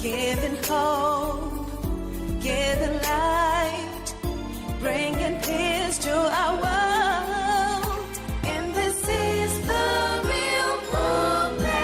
giving hope, giving light, bringing peace to our world. And this is the real movement.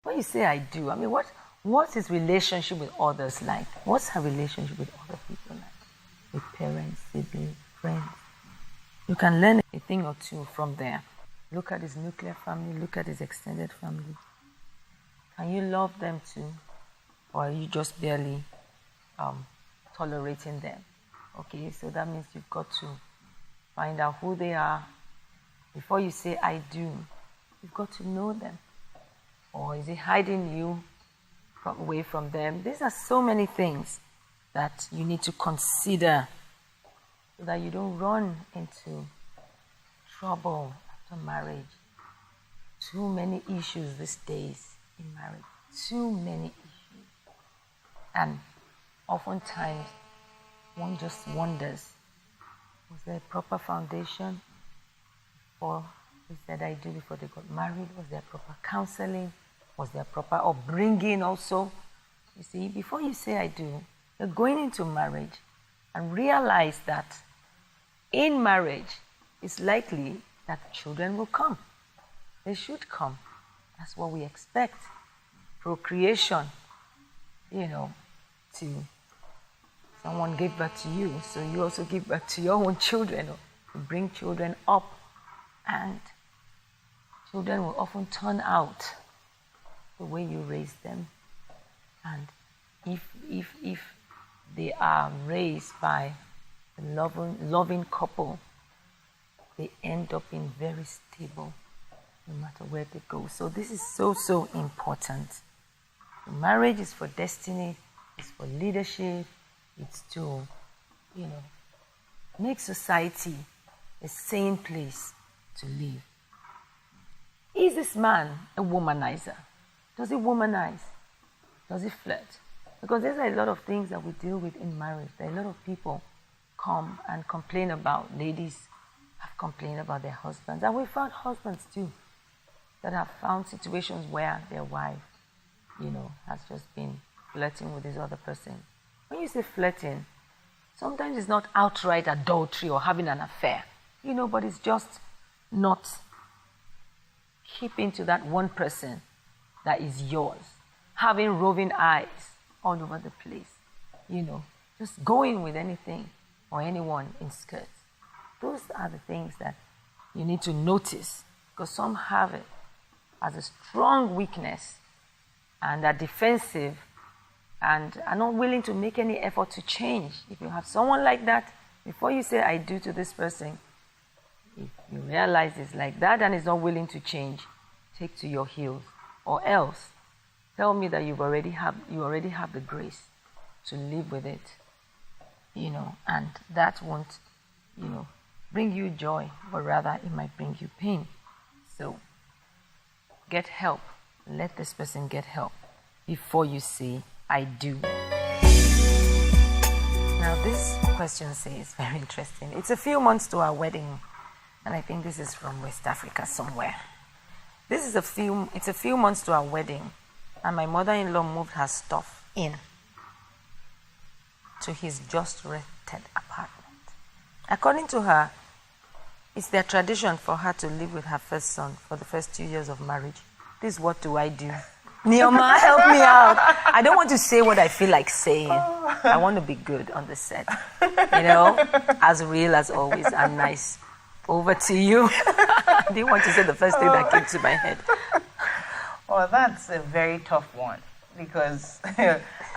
When you say I do, I mean, what's his relationship with others like? What's her relationship with other people like? With parents, siblings, friends? You can learn a thing or two from there. Look at his nuclear family, look at his extended family. Can you love them too? Or are you just barely tolerating them? Okay, so that means you've got to find out who they are. Before you say I do, you've got to know them. Or is he hiding you away from them? These are so many things that you need to consider so that you don't run into trouble after marriage. Too many issues these days in marriage. Too many issues. And oftentimes, one just wonders, was there a proper foundation before they said I do, before they got married? Was there proper counseling? Was there proper upbringing also? You see, before you say I do, you're going into marriage and realize that in marriage, it's likely that children will come. They should come. That's what we expect. Procreation, to someone gave birth to you, so you also give birth to your own children, or you bring children up, and children will often turn out the way you raise them. And if they are raised by a loving couple, they end up being very stable no matter where they go. So this is so important. Marriage is for destiny, it's for leadership, it's to, make society a sane place to live. Is this man a womanizer? Does he womanize? Does he flirt? Because there's a lot of things that we deal with in marriage. There are a lot of people come and complain about, ladies have complained about their husbands. And we've found husbands too that have found situations where their wife, has just been flirting with this other person. When you say flirting, sometimes it's not outright adultery or having an affair, but it's just not keeping to that one person that is yours, having roving eyes all over the place, just going with anything or anyone in skirts. Those are the things that you need to notice, because some have it as a strong weakness and are defensive and are not willing to make any effort to change. If you have someone like that, before you say I do to this person, if you realize it's like that and is not willing to change, take to your heels, or else tell me that you already have the grace to live with it, and that won't, bring you joy, but rather it might bring you pain. So get help. Let this person get help before you say I do. Now this question says, very interesting. It's a few months to our wedding, and I think this is from West Africa somewhere. It's a few months to our wedding, and my mother-in-law moved her stuff in to his just rented apartment. According to her, it's their tradition for her to live with her first son for the first 2 years of marriage. This, what do I do? Neoma, help me out. I don't want to say what I feel like saying. I want to be good on the set. As real as always and nice. Over to you. I didn't want to say the first thing that came to my head. Well, that's a very tough one, because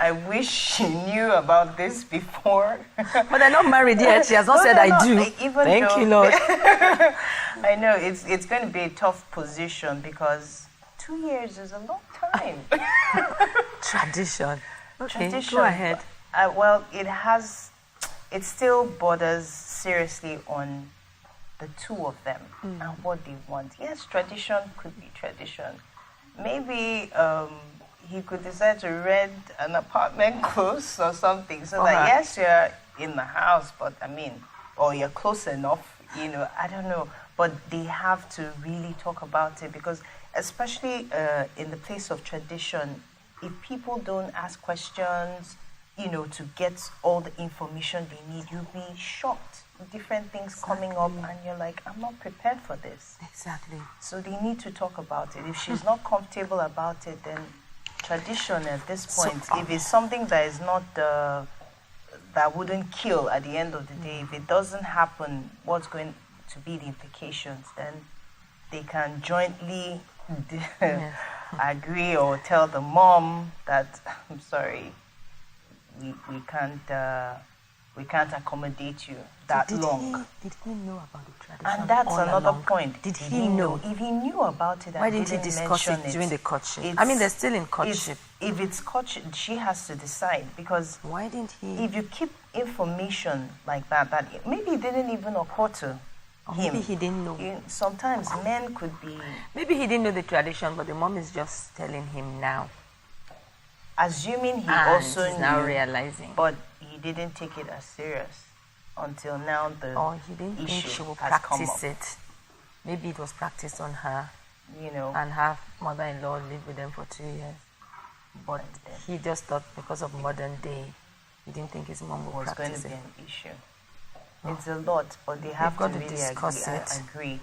I wish she knew about this before. But they're not married yet. She has not said I do. Thank you, Lord. I know it's going to be a tough position, because 2 years is a long time. Tradition. Okay, Tradition. go ahead. Well, it still borders seriously on the two of them and what they want. Yes, tradition could be tradition. Maybe he could decide to rent an apartment close or something, so that yes, you're in the house, but or you're close enough, I don't know. but they have to really talk about it, because especially in the place of tradition, if people don't ask questions, you know, to get all the information they need, you'll be shocked. Different things coming up, and you're like, I'm not prepared for this. Exactly. So they need to talk about it. If she's not comfortable about it, then tradition at this point, if it's something that is not that wouldn't kill at the end of the day, if it doesn't happen, what's going to be the implications? Then they can jointly agree or tell the mom that, I'm sorry, we can't accommodate you that long. Did he know about the tradition? And that's another point. Did he know? If he knew about it, Why didn't he discuss it during the courtship? I mean, they're still in courtship. If it's courtship, she has to decide, because why didn't he? If you keep information like that maybe it didn't even occur to him. Maybe he didn't know. Sometimes men could be. Maybe he didn't know the tradition, but the mom is just telling him now. Assuming he and also he's knew, now realizing. But he didn't take it as serious until now. Or he didn't think she would practice it. Maybe it was practiced on her. You know. And her mother-in-law lived with them for 2 years. But he just thought because of modern day, he didn't think his mom would practice it. Was going to be an issue. It's a lot, but they have to really discuss agree.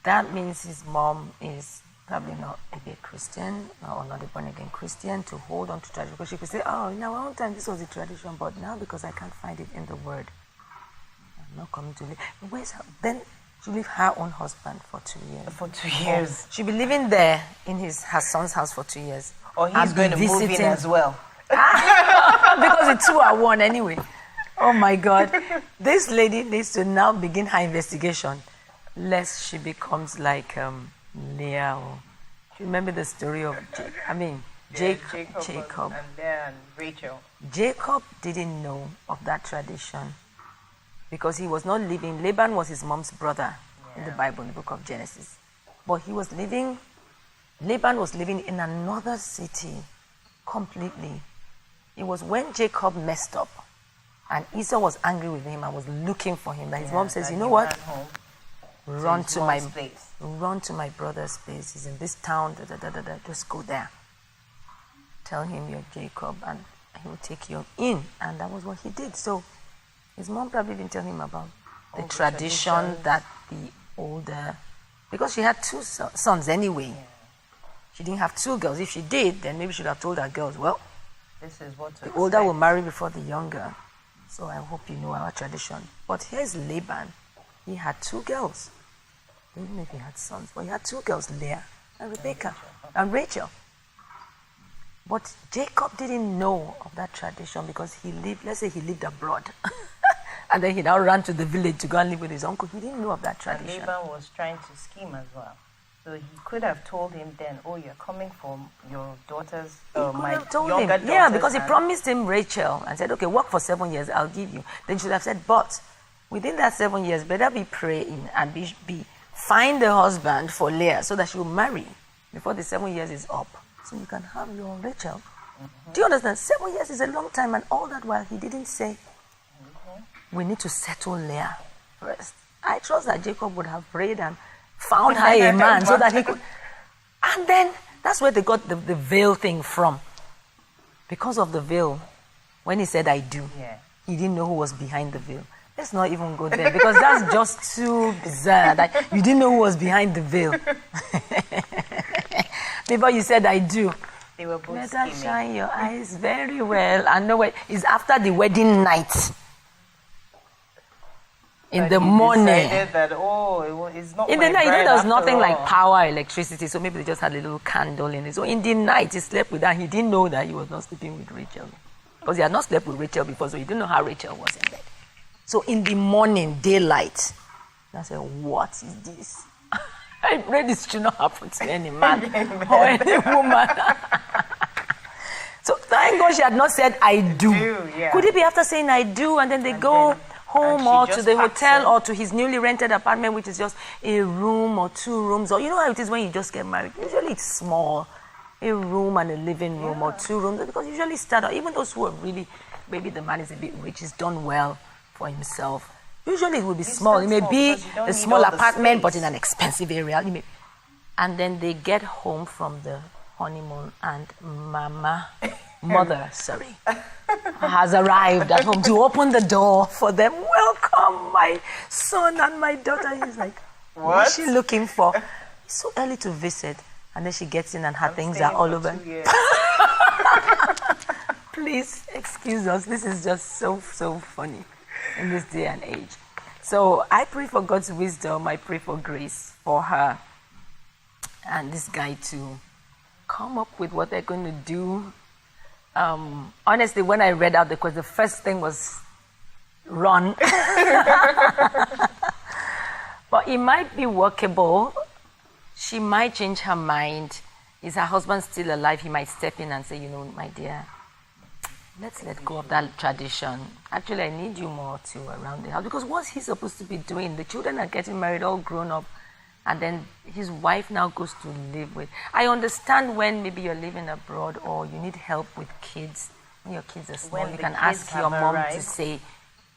That means his mom is probably not a big Christian or not a born-again Christian to hold on to tradition. Because she could say, oh, in our own time this was a tradition, but now because I can't find it in the word, I'm not coming to live. Where's her? Then she'll leave her own husband for 2 years. For 2 years. She'll be living there in her son's house for 2 years. Or he's going to move in as well. Because the two are one anyway. Oh my God. This lady needs to now begin her investigation, lest she becomes like Leah. Or, remember the story of, Jacob and Leah and Rachel. Jacob didn't know of that tradition because he was not living. Laban was his mom's brother in the Bible, in the book of Genesis. But Laban was living in another city completely. It was when Jacob messed up and Esau was angry with him and was looking for him that his mom says, you know what? Run to my brother's place. He's in this town. Just go there. Tell him you're Jacob and he will take you in. And that was what he did. So his mom probably didn't tell him about the tradition that the older, because she had 2 sons anyway. Yeah. She didn't have 2 girls. If she did, then maybe she would have told her girls, well, this is what the older will marry before the younger. So I hope you know our tradition. But here's Laban. He had 2 girls. I don't know if he had sons, but he had 2 girls, Leah and Rebecca and Rachel. But Jacob didn't know of that tradition because he lived abroad. And then he now ran to the village to go and live with his uncle. He didn't know of that tradition. And Laban was trying to scheme as well. So he could have told him then, oh, you're coming from your daughter's, my younger daughter's. Yeah, because he promised him Rachel and said, okay, work for 7 years, I'll give you. Then she should have said, but within that 7 years, better be praying and find a husband for Leah so that she will marry before the 7 years is up. So you can have your Rachel. Mm-hmm. Do you understand? 7 years is a long time, and all that while he didn't say, we need to settle Leah first. I trust that Jacob would have prayed and found her a man so that he could. And then that's where they got the veil thing from. Because of the veil, when he said I do, he didn't know who was behind the veil. Let's not even go there because that's just too bizarre that you didn't know who was behind the veil. Before you said I do. They were both Better shine your eyes very well and know what is after the wedding night. In the morning. That, it's not in the night, there was nothing like power, electricity, so maybe they just had a little candle in it. So in the night, he slept with her. He didn't know that he was not sleeping with Rachel. Because he had not slept with Rachel before, so he didn't know how Rachel was in bed. So in the morning, daylight, I said, what is this? I pray this should not happen to any man or any woman. So thank God she had not said, I do. Could it be after saying I do, and then they go home or to the hotel or to his newly rented apartment, which is just a room or 2 rooms, or you know how it is when you just get married. Usually it's small, a room and a living room or 2 rooms, because usually start out, even those who are really, maybe the man is a bit rich, he's done well for himself, Usually it will be It's small. still It may small be because you don't a need small all the apartment, but in space. an expensive area. And then they get home from the honeymoon, and mother, has arrived at home to open the door for them. Welcome, my son and my daughter. He's like, what's she looking for? It's so early to visit. And then she gets in and her things are Staying all for over. 2 years. Please excuse us. This is just so funny in this day and age. So I pray for God's wisdom. I pray for grace for her and this guy to come up with what they're going to do. Honestly, when I read out the question, the first thing was run. But it might be workable. She might change her mind. Is her husband still alive? He might step in and say, my dear, let's let go of that tradition. Actually, I need you more too around the house. Because what's he supposed to be doing? The children are getting married, all grown up. And then his wife now goes to live with. I understand when maybe you're living abroad or you need help with kids. When your kids are small, When you the can kids ask your have mom to arrived. say,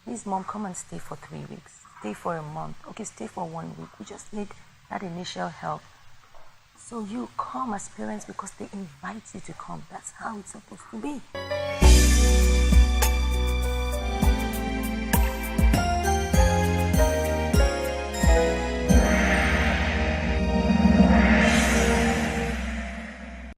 please, mom, come and stay for 3 weeks. Stay for a month. Okay, stay for 1 week. We just need that initial help. So you come as parents because they invite you to come. That's how it's supposed to be.